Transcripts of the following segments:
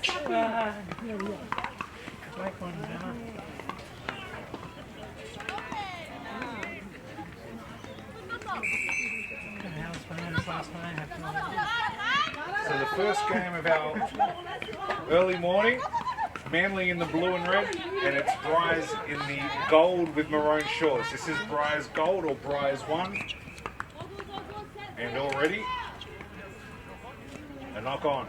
So the first game of our early morning, Manly in the blue and red, and it's Briars in the gold with maroon shorts. This is Briars Gold or Briars 1. And already, a knock on.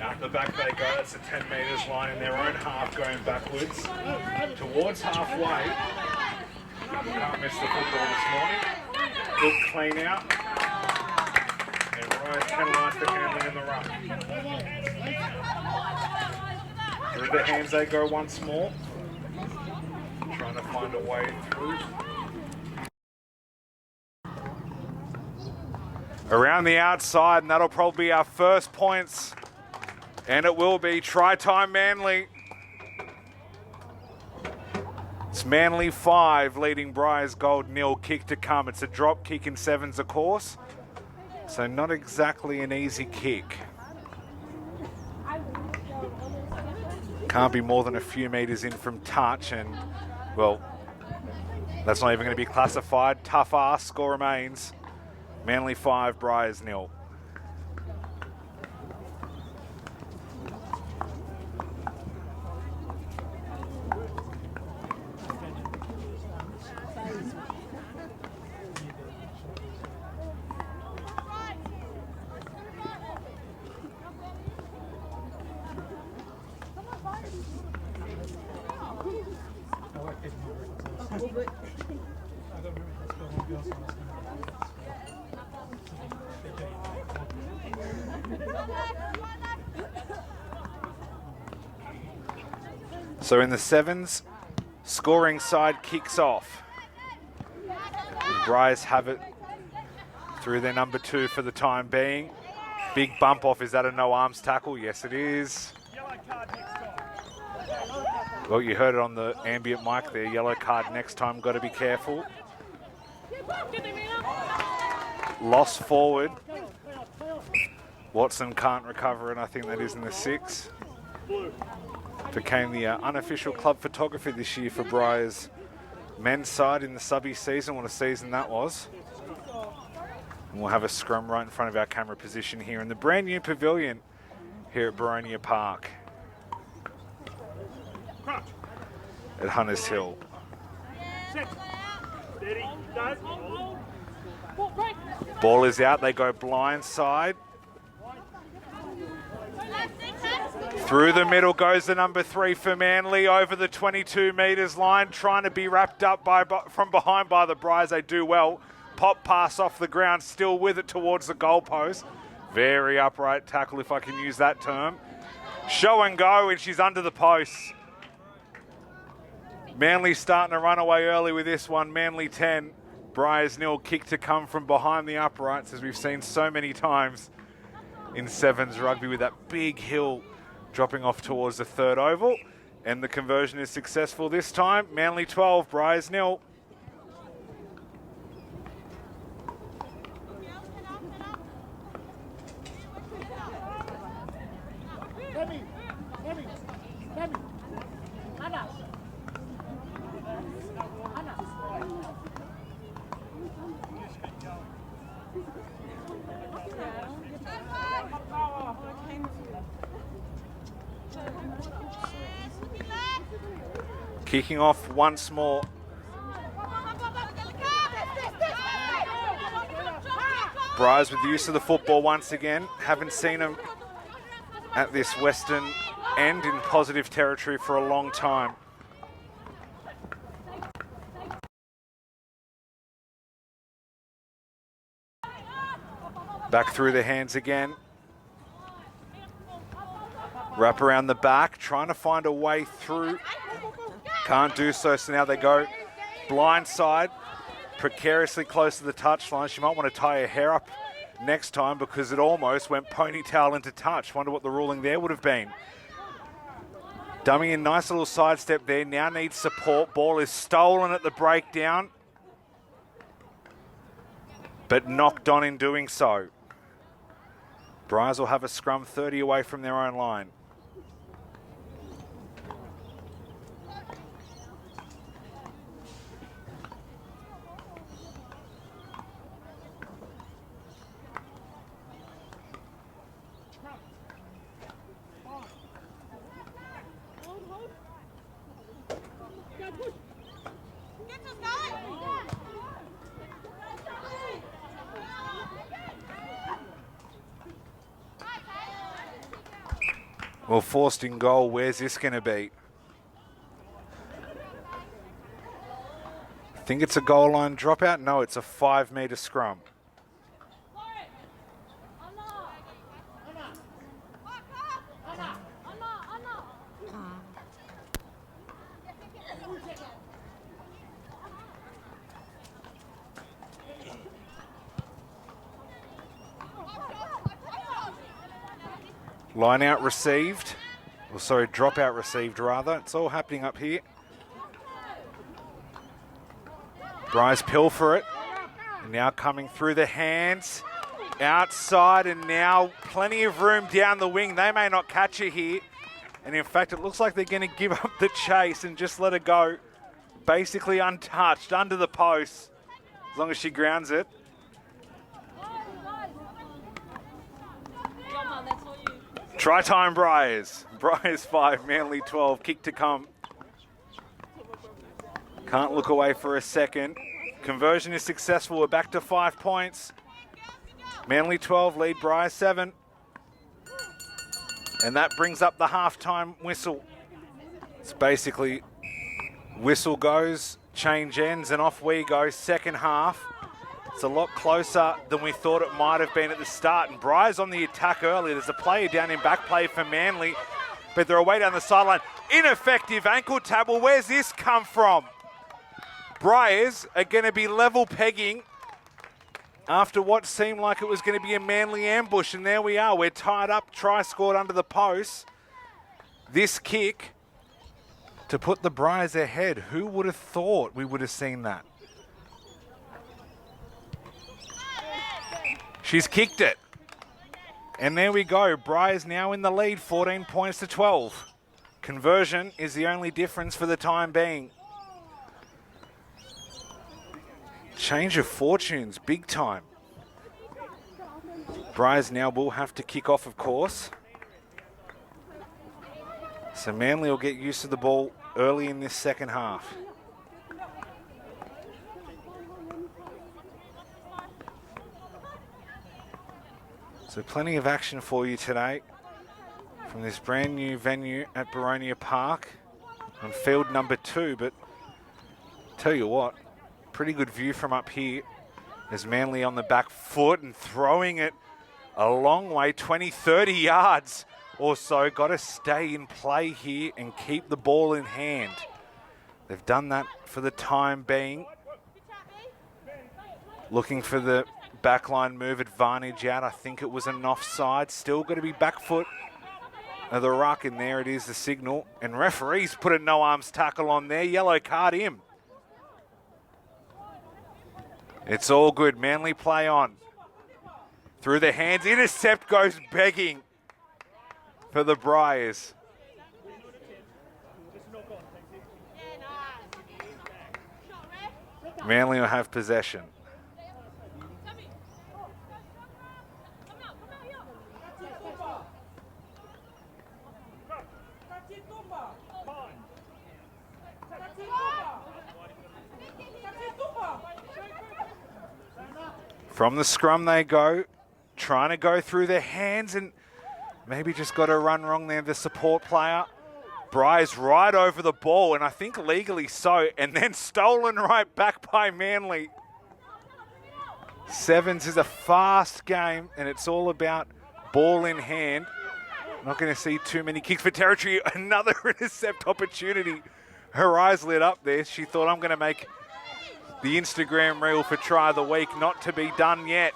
Out the back they go, that's a 10 metres line in their own half going backwards towards halfway. Can't miss the football this morning. Good clean out. And Briars penalised for handling in the ruck. Through the hands they go once more. Trying to find a way through. Around the outside, and that'll probably be our first points. And it will be try time Manly. It's Manly 5 leading Briars Gold 0, kick to come. It's a drop kick in sevens, of course. So not exactly an easy kick. Can't be more than a few metres in from touch, and well, that's not even going to be classified. Tough ass, score remains. Manly 5, Briars 0. So in the sevens, scoring side kicks off. And Briars have it through their number 2 for the time being. Big bump off, is that a no arms tackle? Yes it is. Well, you heard it on the ambient mic there, yellow card next time, got to be careful. Loss forward. Watson can't recover, and I think that is in the 6. Became the unofficial club photographer this year for Briars men's side in the subby season. What a season that was. And we'll have a scrum right in front of our camera position here in the brand new pavilion here at Boronia Park at Hunters Hill. Ball is out, they go blind side. Through the middle goes the number 3 for Manly over the 22 metres line, trying to be wrapped up from behind by the Briars. They do well. Pop pass off the ground, still with it towards the goalpost. Very upright tackle, if I can use that term. Show and go, and she's under the post. Manly starting to run away early with this one. Manly 10, Briars 0, kick to come from behind the uprights, as we've seen so many times in sevens rugby with that big hill dropping off towards the third oval. And the conversion is successful this time. Manly 12, Briars 0. Kicking off once more. Briars with the use of the football once again. Haven't seen them at this western end in positive territory for a long time. Back through the hands again. Wrap around the back, trying to find a way through. Can't do so, so now they go blind side. precariously close to the touchline. She might want to tie her hair up next time because it almost went ponytail into touch. Wonder what the ruling there would have been. Dummy, a nice little sidestep there. Now needs support. Ball is stolen at the breakdown, but knocked on in doing so. Briars will have a scrum 30 away from their own line. Well, forced in goal, where's this going to be? I think it's a goal line dropout. No, it's a 5-metre scrum. Line out received, or sorry, drop out received rather. It's all happening up here. Briars pilfer it. And now coming through the hands, outside, and now plenty of room down the wing. They may not catch it here. And in fact, it looks like they're going to give up the chase and just let it go. Basically untouched, under the post, as long as she grounds it. Try time, Briars. Briars 5, Manly 12. Kick to come. Can't look away for a second. Conversion is successful. We're back to 5 points. Manly 12, lead Briars 7. And that brings up the halftime whistle. It's basically whistle goes, change ends, and off we go. Second half. It's a lot closer than we thought it might have been at the start. And Briars on the attack early. There's a player down in back play for Manly, but they're away down the sideline. Ineffective ankle tap. Well, where's this come from? Briars are going to be level pegging after what seemed like it was going to be a Manly ambush. And there we are. We're tied up. Try scored under the post. This kick to put the Briars ahead. Who would have thought we would have seen that? She's kicked it. And there we go. Briars now in the lead, 14 points to 12. Conversion is the only difference for the time being. Change of fortunes, big time. Briars now will have to kick off, of course. So Manly will get used to the ball early in this second half. So plenty of action for you today from this brand new venue at Boronia Park on field number 2. But tell you what, pretty good view from up here. There's Manly on the back foot and throwing it a long way, 20, 30 yards or so. Got to stay in play here and keep the ball in hand. They've done that for the time being. Looking for the backline move advantage out. I think it was an offside. Still got to be back foot of the ruck, and there it is, the signal. And referees put a no-arms tackle on there. Yellow card him. It's all good. Manly play on. Through the hands. Intercept goes begging for the Briars. Manly will have possession. From the scrum they go, trying to go through their hands and maybe just got a run wrong there, the support player. Briars right over the ball, and I think legally so, and then stolen right back by Manly. Sevens is a fast game, and it's all about ball in hand. Not going to see too many kicks for territory. Another intercept opportunity. Her eyes lit up there. She thought, I'm going to make the Instagram reel for try of the week, not to be done yet.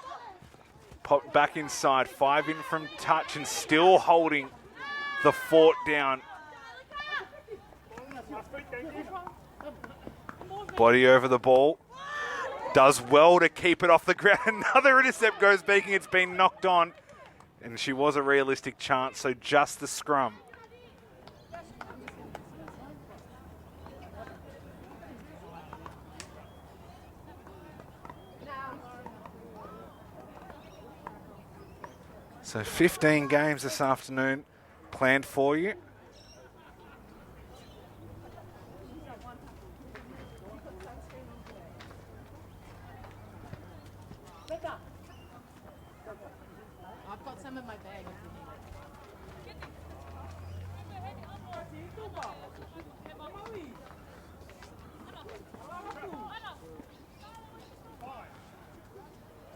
Popped back inside, 5 in from touch and still holding the fort down. Body over the ball. Does well to keep it off the ground. Another intercept goes beaking. It's been knocked on. And she was a realistic chance, so just the scrum. So 15 games this afternoon planned for you. I've got some in my bag.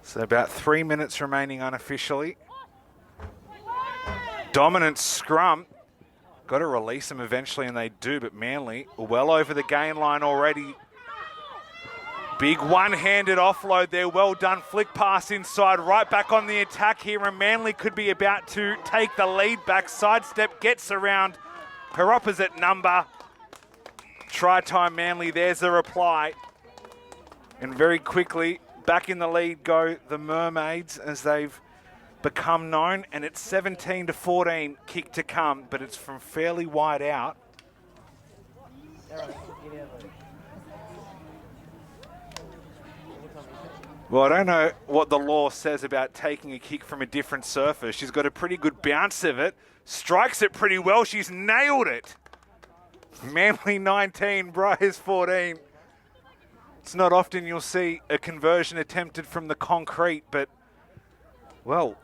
So about 3 minutes remaining unofficially. Dominant scrum. Got to release them eventually, and they do, but Manly well over the gain line already. Big one-handed offload there. Well done. Flick pass inside. Right back on the attack here, and Manly could be about to take the lead back. Sidestep gets around her opposite number. Try time Manly. There's the reply. And very quickly, back in the lead go the Mermaids as they've become known, and it's 17-14 kick to come, but it's from fairly wide out. Well, I don't know what the law says about taking a kick from a different surface. She's got a pretty good bounce of it, strikes it pretty well. She's nailed it. Manly 19, Briars 14. It's not often you'll see a conversion attempted from the concrete, but, well,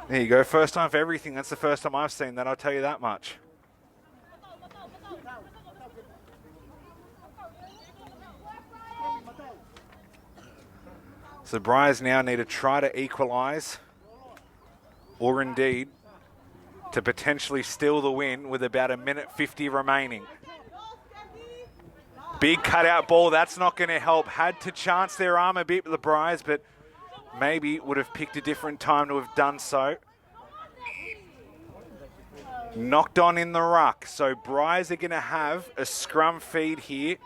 there you go. First time for everything. That's the first time I've seen that, I'll tell you that much. So Briars now need to try to equalise, or indeed to potentially steal the win with about 1:50 remaining. Big cutout ball, that's not going to help. Had to chance their arm a bit with the Briars, but maybe would have picked a different time to have done so. Knocked on in the ruck. So Briars are going to have a scrum feed here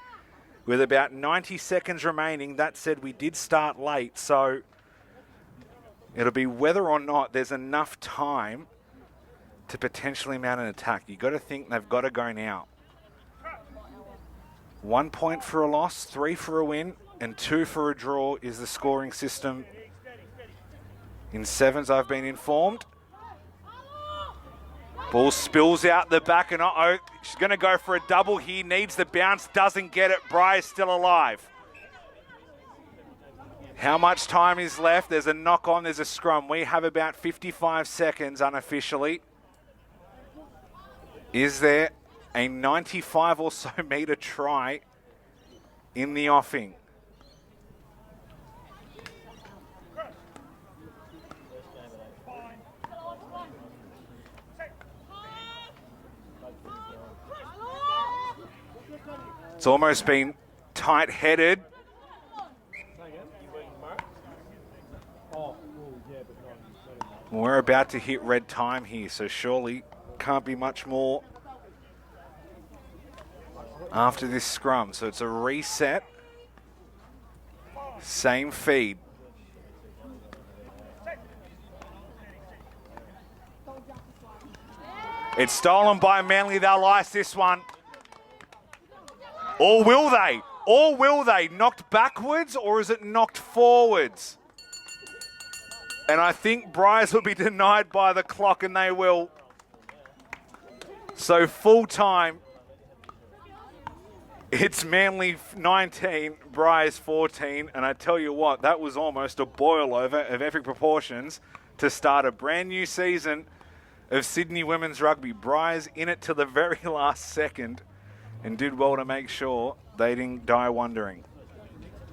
with about 90 seconds remaining. That said, we did start late, so it'll be whether or not there's enough time to potentially mount an attack. You've got to think they've got to go now. 1 point for a loss, 3 for a win, and 2 for a draw is the scoring system in sevens, I've been informed. Ball spills out the back, and uh-oh, she's going to go for a double here. Needs the bounce, doesn't get it. Briars still alive. How much time is left? There's a knock on, there's a scrum. We have about 55 seconds unofficially. Is there a 95 or so metre try in the offing? It's almost been tight-headed. We're about to hit red time here, so surely can't be much more after this scrum. So it's a reset. Same feed. It's stolen by Manly. They'll ice this one. Or will they? Or will they? Knocked backwards, or is it knocked forwards? And I think Briars will be denied by the clock, and they will. So full time. It's Manly 19, Briars 14, and I tell you what, that was almost a boil over of epic proportions to start a brand new season of Sydney women's rugby. Briars in it to the very last second and did well to make sure they didn't die wondering.